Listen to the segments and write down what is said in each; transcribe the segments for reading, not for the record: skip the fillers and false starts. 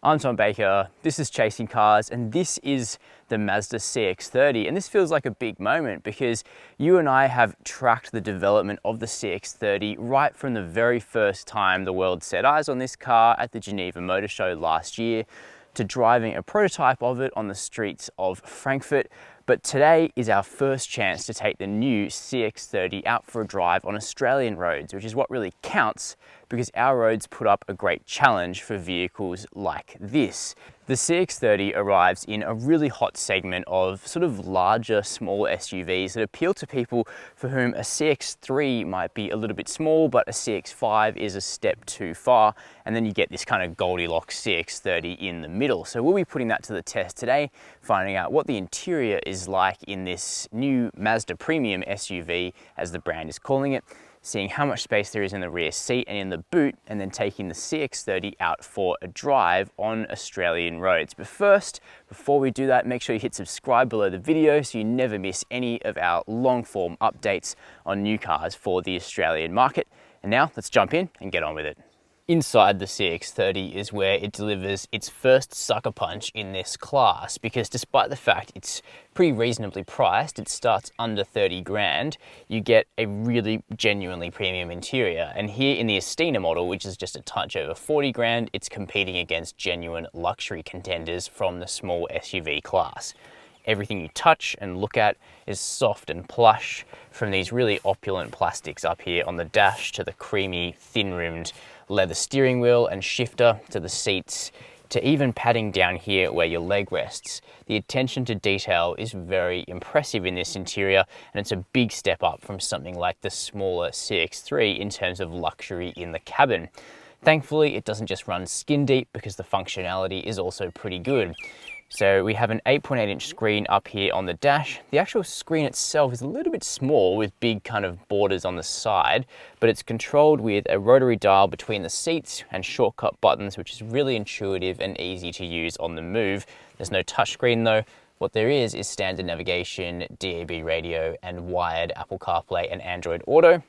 I'm Tom Baker, this is Chasing Cars, and this is the Mazda CX-30. And this feels like a big moment because you and I have tracked the development of the CX-30 right from the very first time the world set eyes on this car at the Geneva Motor Show last year, to driving a prototype of it on the streets of Frankfurt. But today is our first chance to take the new CX-30 out for a drive on Australian roads, which is what really counts because our roads put up a great challenge for vehicles like this. The CX-30 arrives in a really hot segment of sort of larger, small SUVs that appeal to people for whom a CX-3 might be a little bit small, but a CX-5 is a step too far. And then you get this kind of Goldilocks CX-30 in the middle. So we'll be putting that to the test today, finding out what the interior is like in this new Mazda premium SUV, as the brand is calling it, seeing how much space there is in the rear seat and in the boot, and then taking the CX-30 out for a drive on Australian roads. But first, before we do that, make sure you hit subscribe below the video so you never miss any of our long form updates on new cars for the Australian market. And now let's jump in and get on with it. Inside the CX-30 is where it delivers its first sucker punch in this class, because despite the fact it's pretty reasonably priced, it starts under 30 grand, you get a really genuinely premium interior. And here in the Astina model, which is just a touch over 40 grand, it's competing against genuine luxury contenders from the small SUV class. Everything you touch and look at is soft and plush, from these really opulent plastics up here on the dash to the creamy, thin-rimmed leather steering wheel and shifter to the seats, to even padding down here where your leg rests. The attention to detail is very impressive in this interior, and it's a big step up from something like the smaller CX-3 in terms of luxury in the cabin. Thankfully, it doesn't just run skin deep because the functionality is also pretty good. So we have an 8.8-inch screen up here on the dash. The actual screen itself is a little bit small with big kind of borders on the side, but it's controlled with a rotary dial between the seats and shortcut buttons, which is really intuitive and easy to use on the move. There's no touchscreen though. What there is standard navigation, DAB radio, and wired Apple CarPlay and Android Auto.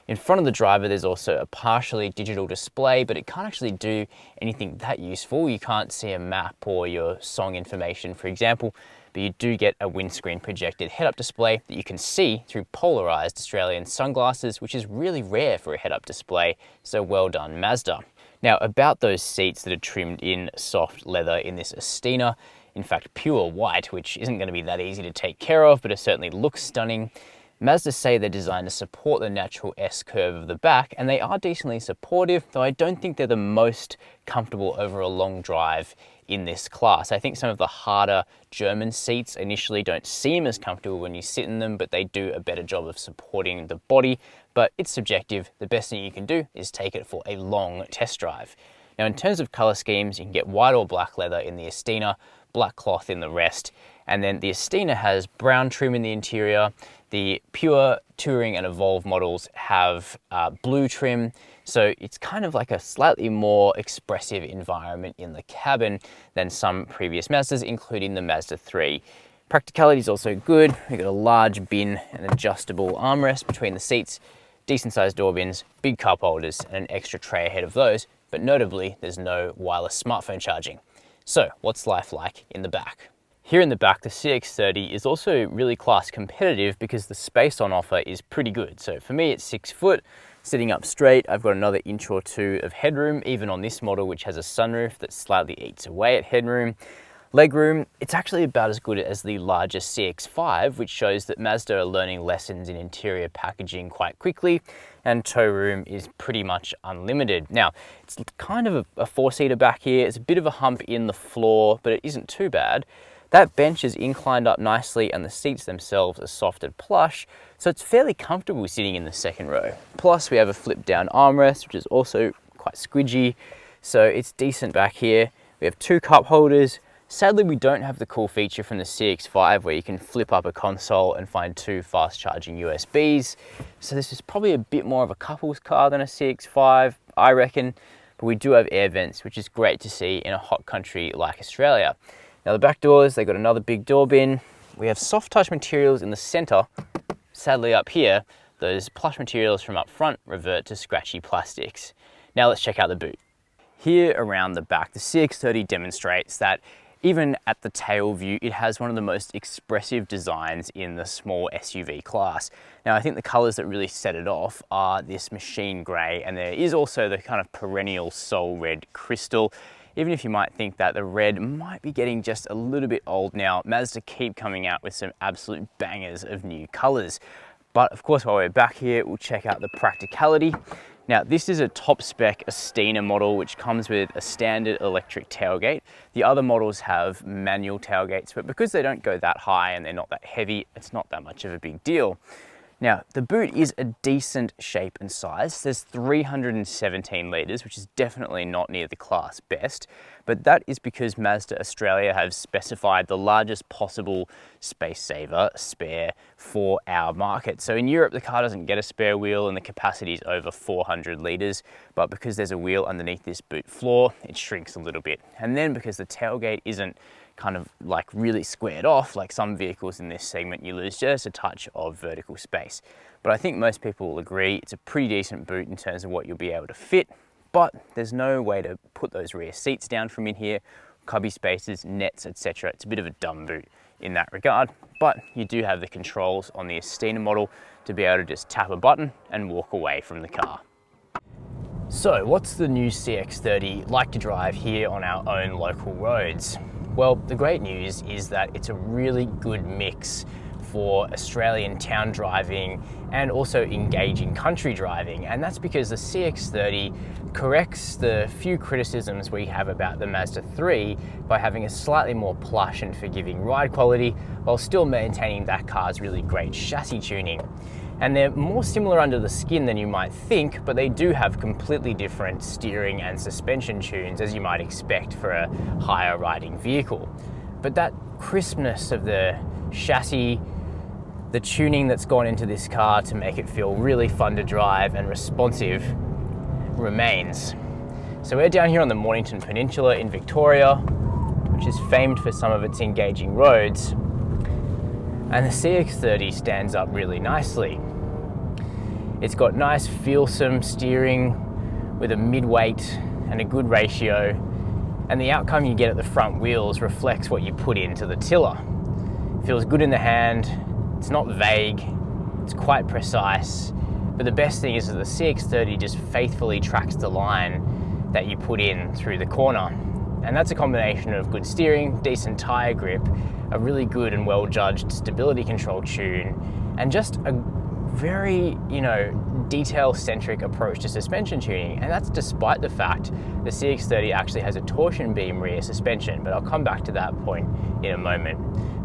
In front of the driver, there's also a partially digital display, but it can't actually do anything that useful. You can't see a map or your song information, for example, but you do get a windscreen projected head-up display that you can see through polarized Australian sunglasses, which is really rare for a head-up display, so well done, Mazda. Now, about those seats that are trimmed in soft leather in this Astina, in fact, pure white, which isn't going to be that easy to take care of, but it certainly looks stunning. Mazda say they're designed to support the natural S-curve of the back, and they are decently supportive, though I don't think they're the most comfortable over a long drive in this class. I think some of the harder German seats initially don't seem as comfortable when you sit in them, but they do a better job of supporting the body. But it's subjective. The best thing you can do is take it for a long test drive. Now, in terms of color schemes, you can get white or black leather in the Astina, black cloth in the rest, and then the Astina has brown trim in the interior. The Pure, Touring and Evolve models have blue trim, so it's kind of like a slightly more expressive environment in the cabin than some previous Mazdas, including the Mazda 3. Practicality is also good. We've got a large bin and adjustable armrest between the seats, decent sized door bins, big cup holders, and an extra tray ahead of those, but notably there's no wireless smartphone charging. So what's life like in the back? Here in the back, the CX-30 is also really class competitive because the space on offer is pretty good. So for me, it's 6 foot, sitting up straight. I've got another inch or two of headroom, even on this model, which has a sunroof that slightly eats away at headroom. Legroom, it's actually about as good as the larger CX-5, which shows that Mazda are learning lessons in interior packaging quite quickly, and tow room is pretty much unlimited. Now, it's kind of a four-seater back here. It's a bit of a hump in the floor, but it isn't too bad. That bench is inclined up nicely, and the seats themselves are soft and plush, so it's fairly comfortable sitting in the second row. Plus, we have a flip-down armrest, which is also quite squidgy, so it's decent back here. We have 2 cup holders. Sadly, we don't have the cool feature from the CX-5 where you can flip up a console and find 2 fast-charging USBs. So this is probably a bit more of a couple's car than a CX-5, I reckon, but we do have air vents, which is great to see in a hot country like Australia. Now the back doors, they've got another big door bin. We have soft touch materials in the center. Sadly up here, those plush materials from up front revert to scratchy plastics. Now let's check out the boot. Here around the back, the CX-30 demonstrates that even at the tail view, it has one of the most expressive designs in the small SUV class. Now, I think the colors that really set it off are this machine gray, and there is also the kind of perennial soul red crystal. Even if you might think that the red might be getting just a little bit old now, Mazda keep coming out with some absolute bangers of new colors. But of course, while we're back here, we'll check out the practicality. Now, this is a top spec Astina model, which comes with a standard electric tailgate. The other models have manual tailgates, but because they don't go that high and they're not that heavy, it's not that much of a big deal. Now, the boot is a decent shape and size. There's 317 litres, which is definitely not near the class best, but that is because Mazda Australia have specified the largest possible space saver spare for our market. So in Europe, the car doesn't get a spare wheel and the capacity is over 400 litres, but because there's a wheel underneath this boot floor, it shrinks a little bit. And then because the tailgate isn't kind of like really squared off, like some vehicles in this segment, you lose just a touch of vertical space. But I think most people will agree it's a pretty decent boot in terms of what you'll be able to fit, but there's no way to put those rear seats down from in here, cubby spaces, nets, etc. It's a bit of a dumb boot in that regard, but you do have the controls on the Astina model to be able to just tap a button and walk away from the car. So what's the new CX-30 like to drive here on our own local roads? Well, the great news is that it's a really good mix for Australian town driving and also engaging country driving. And that's because the CX-30 corrects the few criticisms we have about the Mazda 3 by having a slightly more plush and forgiving ride quality while still maintaining that car's really great chassis tuning. And they're more similar under the skin than you might think, but they do have completely different steering and suspension tunes, as you might expect for a higher riding vehicle. But that crispness of the chassis, the tuning that's gone into this car to make it feel really fun to drive and responsive remains. So we're down here on the Mornington Peninsula in Victoria, which is famed for some of its engaging roads. And the CX-30 stands up really nicely. It's got nice feelsome steering with a mid-weight and a good ratio, and the outcome you get at the front wheels reflects what you put into the tiller. It feels good in the hand, it's not vague, it's quite precise, but the best thing is that the CX-30 just faithfully tracks the line that you put in through the corner. And that's a combination of good steering, decent tyre grip, a really good and well-judged stability control tune, and just a very, detail-centric approach to suspension tuning. And that's despite the fact the CX-30 actually has a torsion beam rear suspension, but I'll come back to that point in a moment.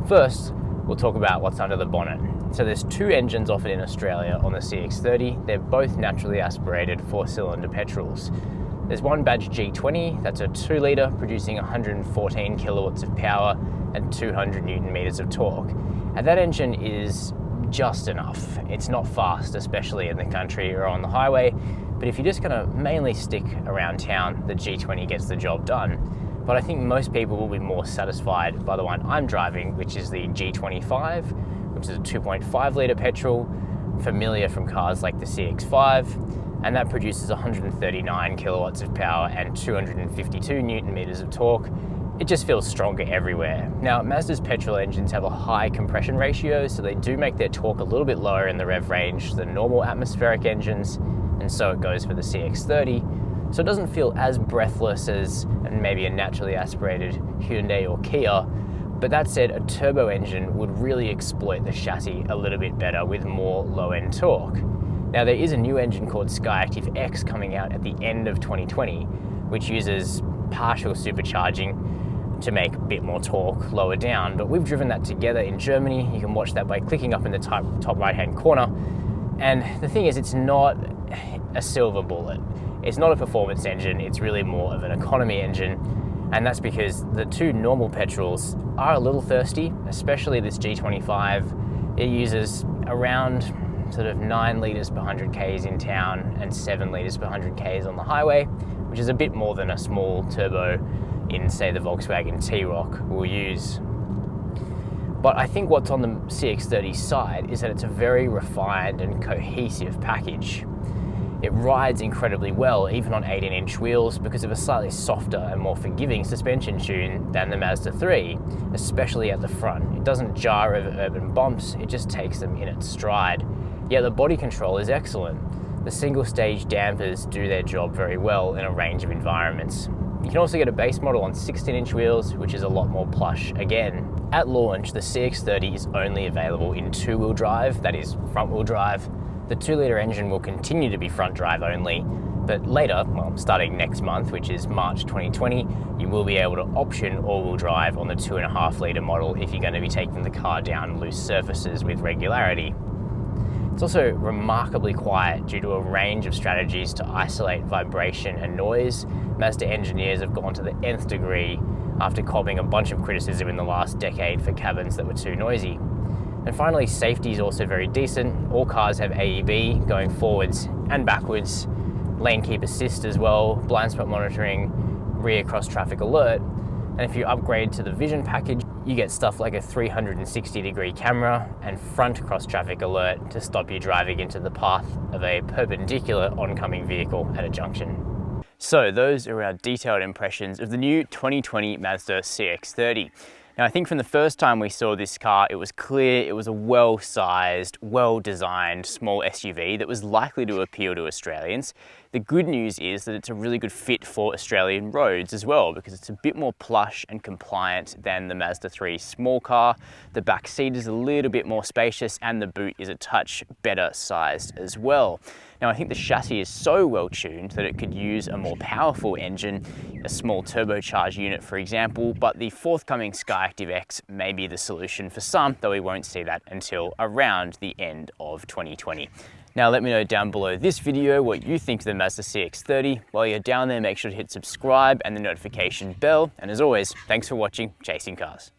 First, we'll talk about what's under the bonnet. So there's two engines offered in Australia on the CX-30. They're both naturally aspirated 4-cylinder petrols. There's one badge G20, that's a 2-litre producing 114 kilowatts of power and 200 Newton meters of torque. And that engine is just enough. It's not fast, especially in the country or on the highway, but if you're just gonna mainly stick around town, the G20 gets the job done. But I think most people will be more satisfied by the one I'm driving, which is the G25, which is a 2.5-litre petrol, familiar from cars like the CX-5, and that produces 139 kilowatts of power and 252 Newton meters of torque. It just feels stronger everywhere. Now, Mazda's petrol engines have a high compression ratio, so they do make their torque a little bit lower in the rev range than normal atmospheric engines, and so it goes for the CX-30. So it doesn't feel as breathless as maybe a naturally aspirated Hyundai or Kia, but that said, a turbo engine would really exploit the chassis a little bit better with more low-end torque. Now, there is a new engine called Skyactiv X coming out at the end of 2020, which uses partial supercharging to make a bit more torque lower down, but we've driven that together in Germany. You can watch that by clicking up in the top right-hand corner. And the thing is, it's not a silver bullet. It's not a performance engine, it's really more of an economy engine. And that's because the two normal petrols are a little thirsty, especially this G25. It uses around sort of 9 litres per 100 Ks in town and 7 litres per 100 Ks on the highway, which is a bit more than a small turbo in, say, the Volkswagen T-Roc will use. But I think what's on the CX-30 side is that it's a very refined and cohesive package. It rides incredibly well, even on 18-inch wheels, because of a slightly softer and more forgiving suspension tune than the Mazda 3, especially at the front. It doesn't jar over urban bumps, it just takes them in its stride. Yet the body control is excellent. The single-stage dampers do their job very well in a range of environments. You can also get a base model on 16-inch wheels, which is a lot more plush again. At launch, the CX-30 is only available in two-wheel drive, that is front-wheel drive. The 2-litre engine will continue to be front drive only, but later, well, starting next month, which is March 2020, you will be able to option all-wheel drive on the 2.5-litre model if you're going to be taking the car down loose surfaces with regularity. It's also remarkably quiet due to a range of strategies to isolate vibration and noise. Mazda engineers have gone to the nth degree after copping a bunch of criticism in the last decade for cabins that were too noisy. And finally, safety is also very decent. All cars have AEB going forwards and backwards, lane keep assist as well, blind spot monitoring, rear cross traffic alert. And if you upgrade to the vision package, you get stuff like a 360-degree camera and front cross traffic alert to stop you driving into the path of a perpendicular oncoming vehicle at a junction. So those are our detailed impressions of the new 2020 Mazda CX-30. Now, I think from the first time we saw this car, it was clear it was a well-sized, well-designed small SUV that was likely to appeal to Australians. The good news is that it's a really good fit for Australian roads as well, because it's a bit more plush and compliant than the Mazda 3 small car. The back seat is a little bit more spacious and the boot is a touch better sized as well. Now, I think the chassis is so well tuned that it could use a more powerful engine, a small turbocharged unit for example, but the forthcoming Skyactiv X may be the solution for some, though we won't see that until around the end of 2020. Now let me know down below this video what you think of the Mazda CX-30. While you're down there, make sure to hit subscribe and the notification bell. And as always, thanks for watching Chasing Cars.